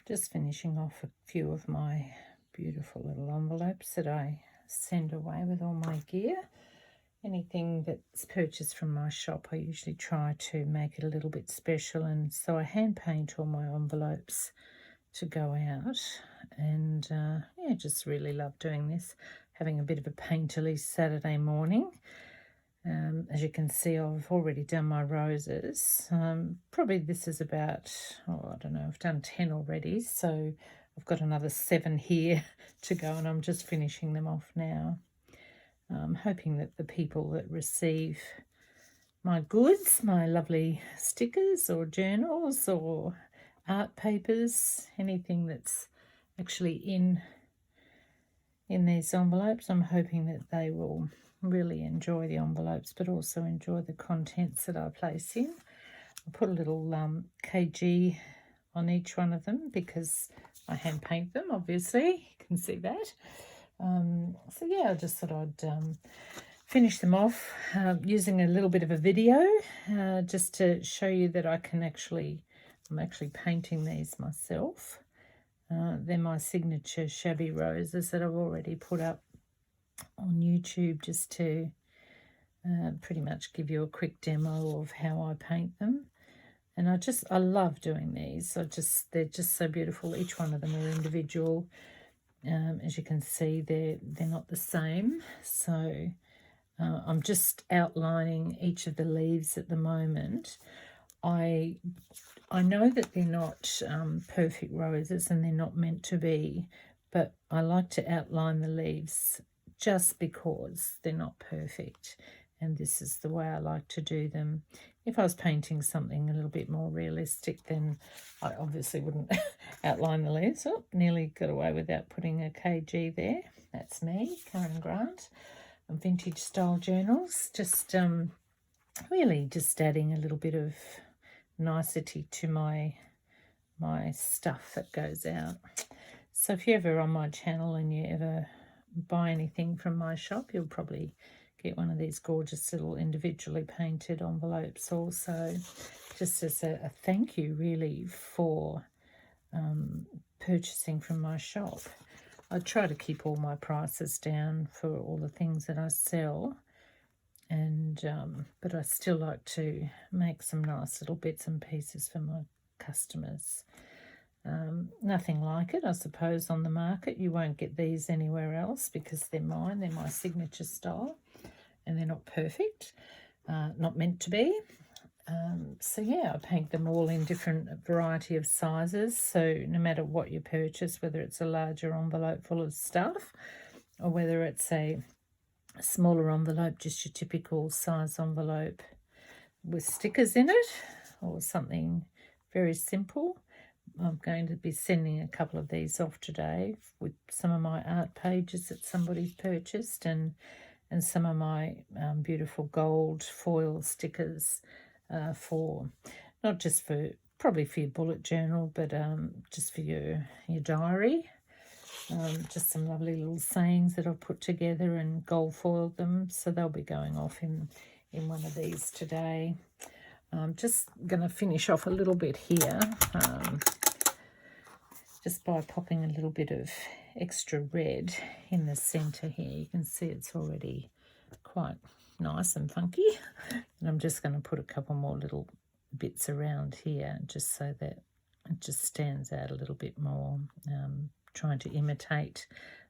Just finishing off a few of my beautiful little envelopes that I send away with all my gear. Anything that's purchased from my shop, I usually try to make it a little bit special, and so I hand paint all my envelopes to go out. And yeah, just really love doing this, having a bit of a painterly Saturday morning. As you can see, I've already done my roses. Probably this is about, I don't know, I've done 10 already, so I've got another 7 here to go, and I'm just finishing them off now. I'm hoping that the people that receive my goods, my lovely stickers or journals or art papers, anything that's actually in these envelopes, I'm hoping that they will really enjoy the envelopes, but also enjoy the contents that I place in. I'll put a little kg on each one of them because I hand paint them, obviously. You can see that. So yeah, I just thought I'd finish them off using a little bit of a video just to show you that I'm actually painting these myself. They're my signature shabby roses that I've already put up on YouTube just to pretty much give you a quick demo of how I paint them. And I love doing these. They're just so beautiful. Each one of them are individual. As you can see, they're not the same. So I'm just outlining each of the leaves at the moment. I know that they're not perfect roses and they're not meant to be, but I like to outline the leaves just because they're not perfect, and this is the way I like to do them. If I was painting something a little bit more realistic, then I obviously wouldn't outline the leaves. Oh, nearly got away without putting a kg there. That's me, Karen Grant. Vintage style journals, just really just adding a little bit of nicety to my stuff that goes out. So if you're ever on my channel and you ever buy anything from my shop, you'll probably get one of these gorgeous little individually painted envelopes also, just as a thank you really for purchasing from my shop. I try to keep all my prices down for all the things that I sell, and but I still like to make some nice little bits and pieces for my customers. Nothing like it, I suppose, on the market. You won't get these anywhere else because they're mine. They're my signature style, and they're not perfect, not meant to be. So yeah, I paint them all in different variety of sizes. So no matter what you purchase, whether it's a larger envelope full of stuff or whether it's a smaller envelope, just your typical size envelope with stickers in it, or something very simple. I'm going to be sending a couple of these off today with some of my art pages that somebody's purchased, and some of my beautiful gold foil stickers for not just for probably for your bullet journal, but just for your diary. Just some lovely little sayings that I've put together and gold foiled them, so they'll be going off in one of these today. I'm just going to finish off a little bit here, just by popping a little bit of extra red in the centre here. You can see it's already quite nice and funky, and I'm just going to put a couple more little bits around here just so that it just stands out a little bit more, trying to imitate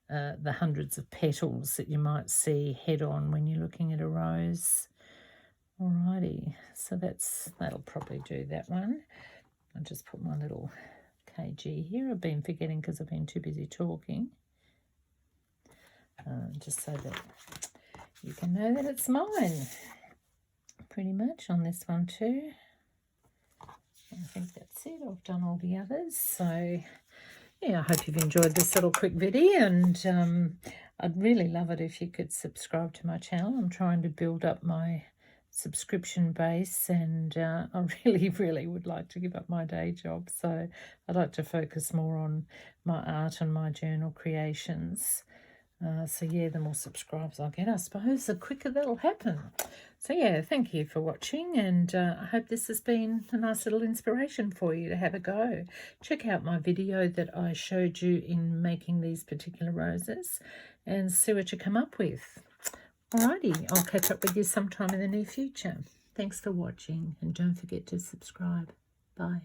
the hundreds of petals that you might see head on when you're looking at a rose. Alrighty, so that'll probably do that one. I'll just put my little kg here. I've been forgetting because I've been too busy talking, just so that you can know that it's mine pretty much on this one too. I think that's it. I've done all the others. So yeah, I hope you've enjoyed this little quick video, and I'd really love it if you could subscribe to my channel. I'm trying to build up my subscription base, and I really would like to give up my day job, so I'd like to focus more on my art and my journal creations. So yeah, the more subscribers I get, I suppose, the quicker that'll happen. So yeah, thank you for watching, and I hope this has been a nice little inspiration for you to have a go. Check out my video that I showed you in making these particular roses and see what you come up with. Alrighty, I'll catch up with you sometime in the near future. Thanks for watching, and don't forget to subscribe. Bye.